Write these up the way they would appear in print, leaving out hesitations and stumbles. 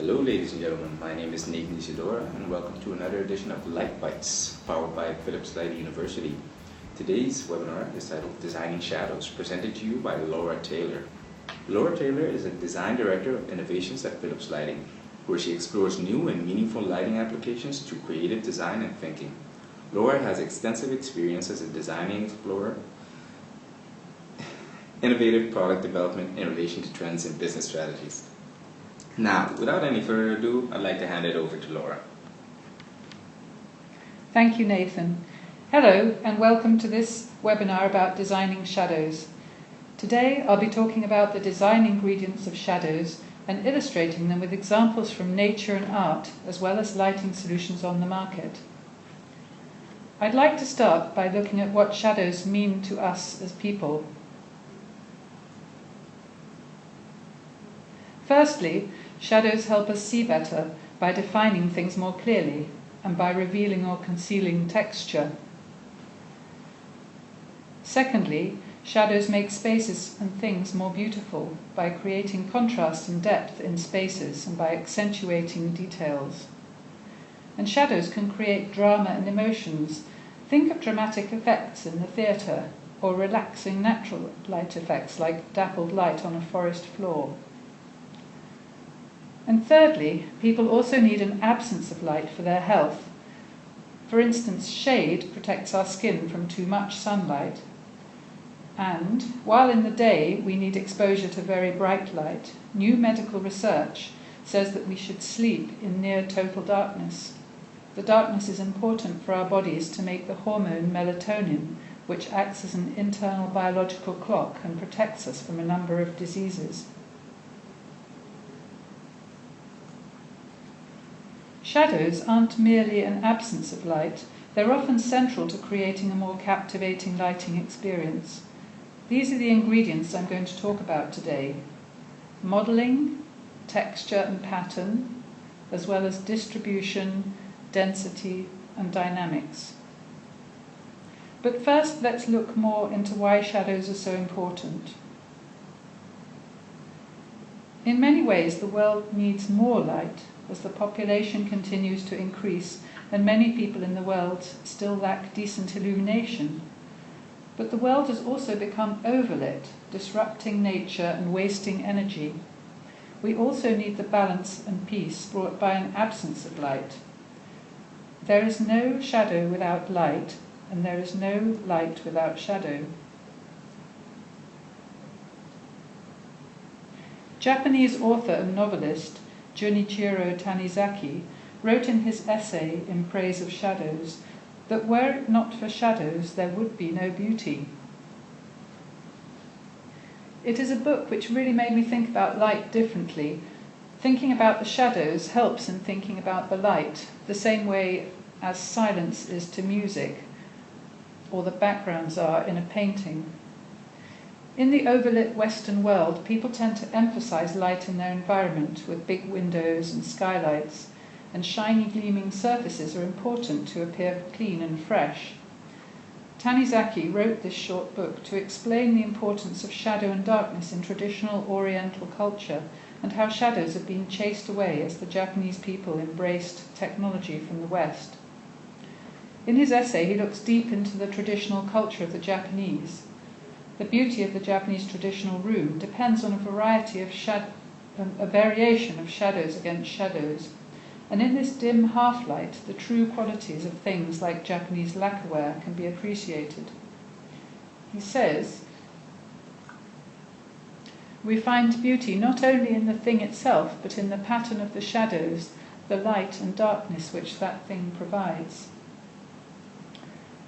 Hello ladies and gentlemen, my name is Nathan Isidora and welcome to another edition of Light Bites, powered by Philips Lighting University. Today's webinar is titled Designing Shadows, presented to you by Laura Taylor. Laura Taylor is a Design Director of Innovations at Philips Lighting, where she explores new and meaningful lighting applications through creative design and thinking. Laura has extensive experience as a designing explorer, innovative product development in relation to trends and business strategies. Now, without any further ado, I'd like to hand it over to Laura. Thank you, Nathan. Hello, and welcome to this webinar about designing shadows. Today, I'll be talking about the design ingredients of shadows and illustrating them with examples from nature and art, as well as lighting solutions on the market. I'd like to start by looking at what shadows mean to us as people. Firstly, shadows help us see better by defining things more clearly and by revealing or concealing texture. Secondly, shadows make spaces and things more beautiful by creating contrast and depth in spaces and by accentuating details. And shadows can create drama and emotions. Think of dramatic effects in the theatre or relaxing natural light effects like dappled light on a forest floor. And thirdly, people also need an absence of light for their health. For instance, shade protects our skin from too much sunlight. And while in the day we need exposure to very bright light, new medical research says that we should sleep in near total darkness. The darkness is important for our bodies to make the hormone melatonin, which acts as an internal biological clock and protects us from a number of diseases. Shadows aren't merely an absence of light, they're often central to creating a more captivating lighting experience. These are the ingredients I'm going to talk about today: modeling, texture and pattern, as well as distribution, density and dynamics. But first, let's look more into why shadows are so important. In many ways, the world needs more light as the population continues to increase and many people in the world still lack decent illumination. But the world has also become overlit, disrupting nature and wasting energy. We also need the balance and peace brought by an absence of light. There is no shadow without light, and there is no light without shadow. Japanese author and novelist Junichiro Tanizaki wrote in his essay In Praise of Shadows that were it not for shadows there would be no beauty. It is a book which really made me think about light differently. Thinking about the shadows helps in thinking about the light, the same way as silence is to music, or the backgrounds are in a painting. In the overlit Western world, people tend to emphasize light in their environment with big windows and skylights, and shiny gleaming surfaces are important to appear clean and fresh. Tanizaki wrote this short book to explain the importance of shadow and darkness in traditional Oriental culture and how shadows have been chased away as the Japanese people embraced technology from the West. In his essay, he looks deep into the traditional culture of the Japanese. The beauty of the Japanese traditional room depends on a variety of variation of shadows against shadows, and in this dim half-light, the true qualities of things like Japanese lacquerware can be appreciated. He says, "We find beauty not only in the thing itself, but in the pattern of the shadows, the light and darkness which that thing provides."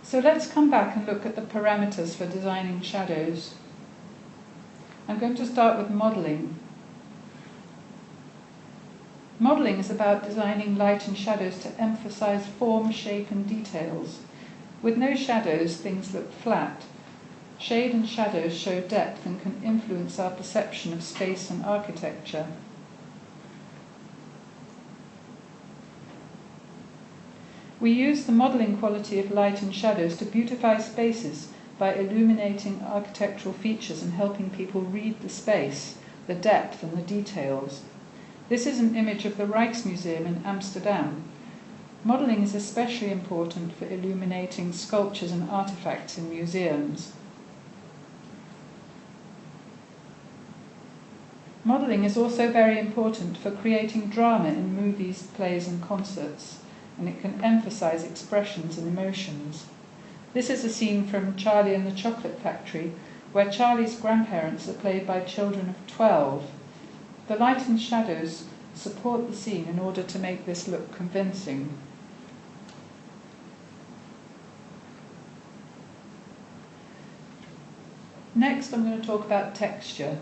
So let's come back and look at the parameters for designing shadows. I'm going to start with modeling. Modeling is about designing light and shadows to emphasize form, shape, and details. With no shadows, things look flat. Shade and shadows show depth and can influence our perception of space and architecture. We use the modeling quality of light and shadows to beautify spaces by illuminating architectural features and helping people read the space, the depth and the details. This is an image of the Rijksmuseum in Amsterdam. Modelling is especially important for illuminating sculptures and artifacts in museums. Modelling is also very important for creating drama in movies, plays and concerts, and it can emphasize expressions and emotions. This is a scene from Charlie and the Chocolate Factory, where Charlie's grandparents are played by children of 12. The light and shadows support the scene in order to make this look convincing. Next, I'm going to talk about texture.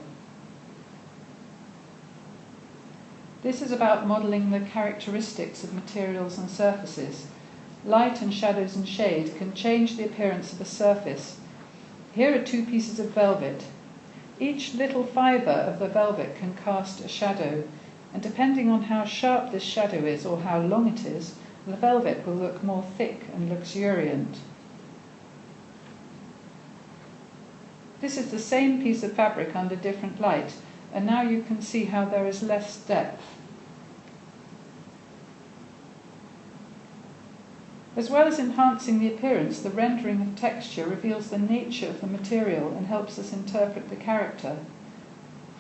This is about modelling the characteristics of materials and surfaces. Light and shadows and shade can change the appearance of a surface. Here are two pieces of velvet. Each little fibre of the velvet can cast a shadow, and depending on how sharp this shadow is or how long it is, the velvet will look more thick and luxuriant. This is the same piece of fabric under different light, and now you can see how there is less depth. As well as enhancing the appearance, the rendering of texture reveals the nature of the material and helps us interpret the character.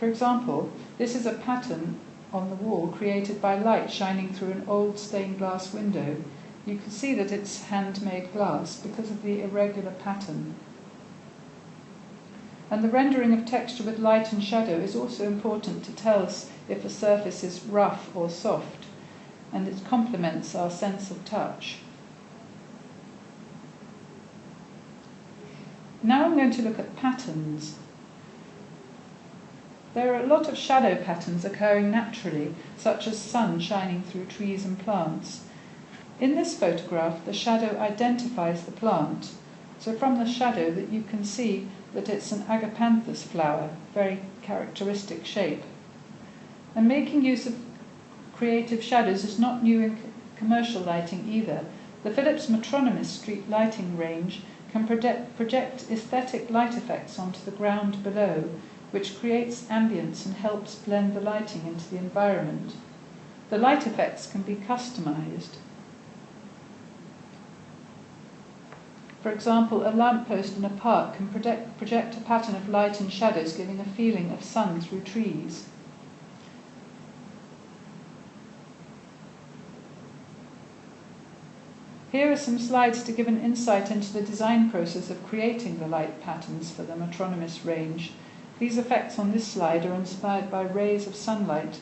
For example, this is a pattern on the wall created by light shining through an old stained glass window. You can see that it's handmade glass because of the irregular pattern. And the rendering of texture with light and shadow is also important to tell us if a surface is rough or soft, and it complements our sense of touch. Now I'm going to look at patterns. There are a lot of shadow patterns occurring naturally, such as sun shining through trees and plants. In this photograph, the shadow identifies the plant. So from the shadow that you can see that it's an agapanthus flower, very characteristic shape. And making use of creative shadows is not new in commercial lighting either. The Philips Metronomus street lighting range can project aesthetic light effects onto the ground below, which creates ambience and helps blend the lighting into the environment. The light effects can be customized. For example, a lamppost in a park can project a pattern of light and shadows, giving a feeling of sun through trees. Here are some slides to give an insight into the design process of creating the light patterns for the Metronomus range. These effects on this slide are inspired by rays of sunlight.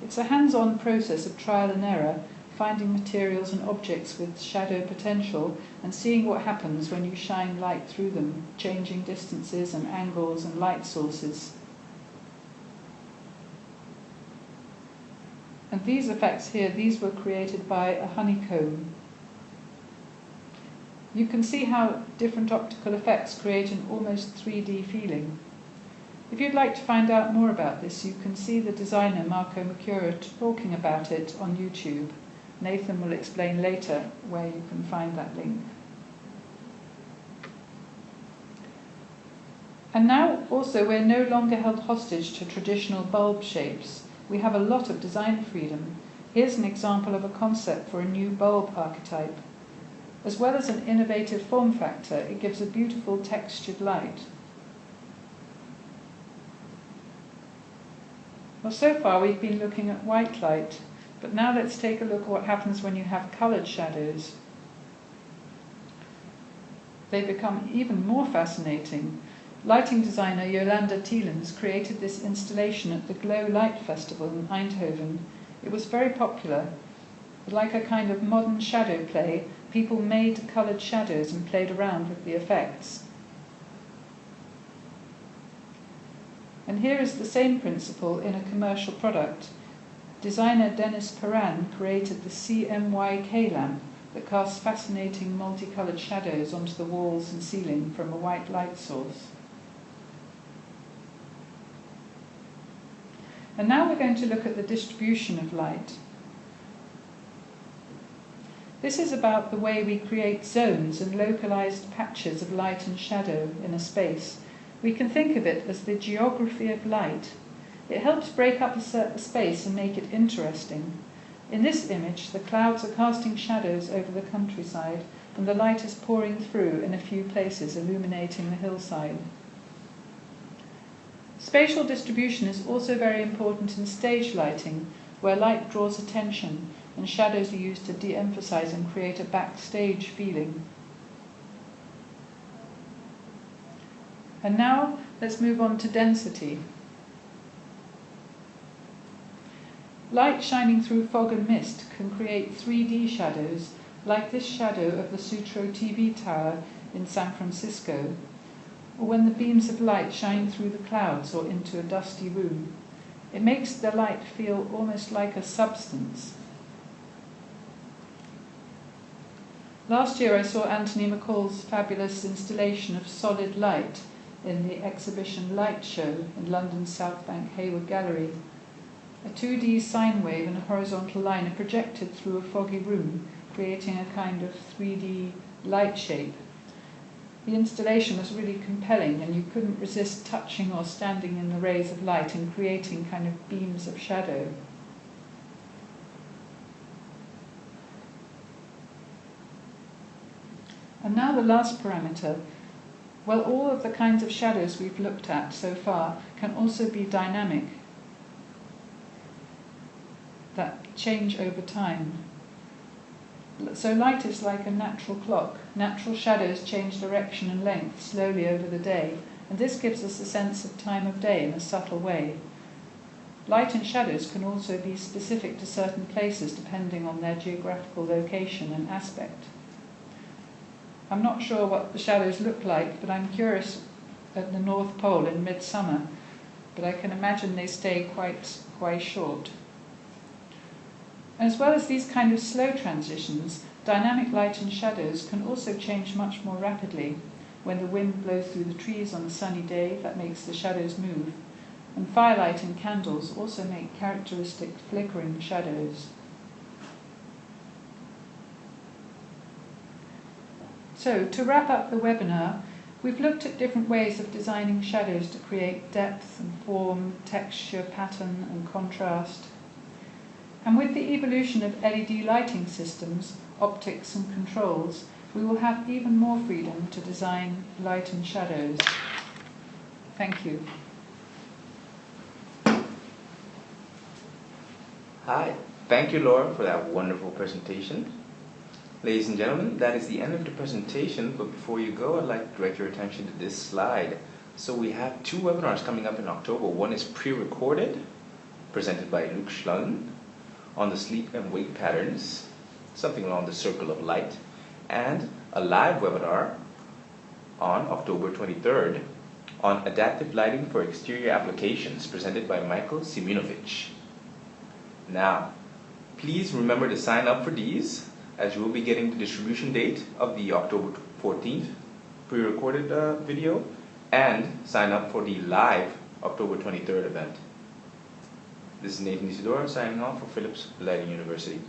It's a hands-on process of trial and error, finding materials and objects with shadow potential and seeing what happens when you shine light through them, changing distances and angles and light sources. And these effects here, these were created by a honeycomb. You can see how different optical effects create an almost 3D feeling. If you'd like to find out more about this, you can see the designer Marco Mercura talking about it on YouTube. Nathan will explain later where you can find that link. And now also we're no longer held hostage to traditional bulb shapes. We have a lot of design freedom. Here's an example of a concept for a new bulb archetype. As well as an innovative form factor, it gives a beautiful textured light. Well, so far we've been looking at white light, but now let's take a look at what happens when you have coloured shadows. They become even more fascinating. Lighting designer Jolanda Tielens created this installation at the Glow Light Festival in Eindhoven. It was very popular. Like a kind of modern shadow play, people made coloured shadows and played around with the effects. And here is the same principle in a commercial product. Designer Dennis Perrin created the CMYK lamp that casts fascinating multicoloured shadows onto the walls and ceiling from a white light source. And now we're going to look at the distribution of light. This is about the way we create zones and localized patches of light and shadow in a space. We can think of it as the geography of light. It helps break up a space and make it interesting. In this image, the clouds are casting shadows over the countryside, and the light is pouring through in a few places, illuminating the hillside. Spatial distribution is also very important in stage lighting, where light draws attention and shadows are used to de-emphasize and create a backstage feeling. And now let's move on to density. Light shining through fog and mist can create 3D shadows, like this shadow of the Sutro TV tower in San Francisco, or when the beams of light shine through the clouds or into a dusty room. It makes the light feel almost like a substance. Last year I saw Anthony McCall's fabulous installation of solid light in the exhibition Light Show in London's South Bank Hayward Gallery. A 2D sine wave and a horizontal line are projected through a foggy room, creating a kind of 3D light shape. The installation was really compelling, and you couldn't resist touching or standing in the rays of light and creating kind of beams of shadow. And now the last parameter. Well, all of the kinds of shadows we've looked at so far can also be dynamic, that change over time. So light is like a natural clock. Natural shadows change direction and length slowly over the day, and this gives us a sense of time of day in a subtle way. Light and shadows can also be specific to certain places depending on their geographical location and aspect. I'm not sure what the shadows look like, but I'm curious at the North Pole in midsummer, but I can imagine they stay quite short. As well as these kind of slow transitions, dynamic light and shadows can also change much more rapidly. When the wind blows through the trees on a sunny day, that makes the shadows move. And firelight and candles also make characteristic flickering shadows. So, to wrap up the webinar, we've looked at different ways of designing shadows to create depth and form, texture, pattern and contrast. And with the evolution of LED lighting systems, optics and controls, we will have even more freedom to design light and shadows. Thank you. Hi, thank you Laura for that wonderful presentation. Ladies and gentlemen, that is the end of the presentation, but before you go, I'd like to direct your attention to this slide. So we have 2 webinars coming up in October. One is pre-recorded, presented by Luc Schlangen, on the sleep and wake patterns, something along the circle of light, and a live webinar on October 23rd on adaptive lighting for exterior applications, presented by Michael Siminovich. Now, please remember to sign up for these, as you will be getting the distribution date of the October 14th pre-recorded video, and sign up for the live October 23rd event. This is Nathan Isidora signing off for Philips Lighting University.